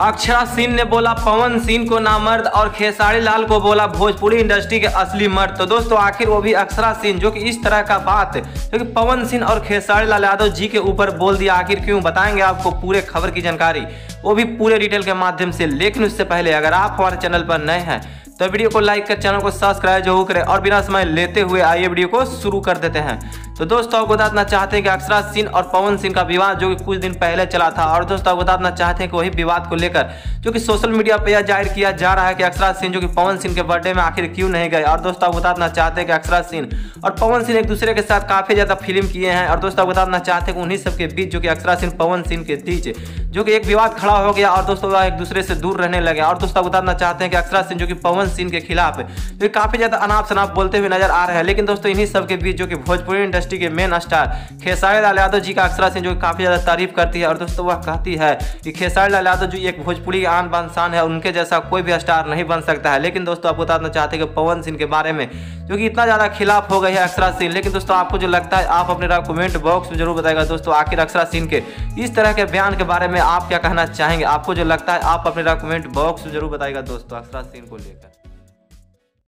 अक्षरा सिंह ने बोला पवन सिंह को नामर्द और खेसारी लाल को बोला भोजपुरी इंडस्ट्री के असली मर्द। तो दोस्तों आखिर वो भी अक्षरा सिंह जो कि इस तरह का बात जो कि पवन सिंह और खेसारी लाल यादव जी के ऊपर बोल दिया, आखिर क्यों, बताएंगे आपको पूरे खबर की जानकारी, वो भी पूरे डिटेल के माध्यम से। लेकिन उससे पहले अगर आप हमारे चैनल पर नए हैं तो वीडियो को लाइक कर चैनल को सब्सक्राइब जरूर करें और बिना समय लेते हुए आइए वीडियो को शुरू कर देते हैं। तो दोस्तों आपको बताना चाहते हैं कि अक्षरा सिंह और पवन सिंह का विवाद जो कि कुछ दिन पहले चला था, और दोस्तों आपको बताना चाहते हैं कि वही विवाद को लेकर जो कि सोशल मीडिया पर यह जाहिर किया जा रहा है कि अक्षरा सिंह जो कि पवन सिंह के बर्थडे में आखिर क्यों नहीं गए। और दोस्तों आपको बताना चाहते हैं कि अक्षरा सिंह और पवन सिंह एक दूसरे के साथ काफी ज्यादा फिल्म किए हैं, और दोस्तों आपको बताना चाहते हैं कि उन्हीं सबके बीच जो कि अक्षरा सिंह पवन सिंह के बीच जो कि एक विवाद खड़ा हो गया और दोस्तों वह एक दूसरे से दूर रहने लगे। और दोस्तों बताना चाहते हैं कि अक्षरा सिंह जो कि पवन सिंह के खिलाफ जो काफी ज्यादा अनाप शनाप बोलते हुए नजर आ रहे हैं। लेकिन दोस्तों इन्हीं सबके बीच जो कि भोजपुरी इंडस्ट्री के मेन स्टार खेसारी लाल यादव जी का अक्षरा सिंह जो काफी ज्यादा तारीफ करती है, और दोस्तों वह कहती है कि खेसारी लाल यादव जी एक भोजपुरी की आन बान शान है, उनके जैसा कोई भी स्टार नहीं बन सकता है। लेकिन दोस्तों आपको बताना चाहते हैं कि पवन सिंह के बारे में जो कि इतना ज्यादा खिलाफ हो गई है अक्षरा सिंह। लेकिन दोस्तों आपको जो लगता है आप अपने कमेंट बॉक्स में जरूर बताएगा। दोस्तों आखिर अक्षरा सिंह के इस तरह के बयान के बारे में आप क्या कहना चाहेंगे, आपको जो लगता है आप अपने कमेंट बॉक्स में जरूर बताएगा दोस्तों अक्षरा सिंह को लेकर।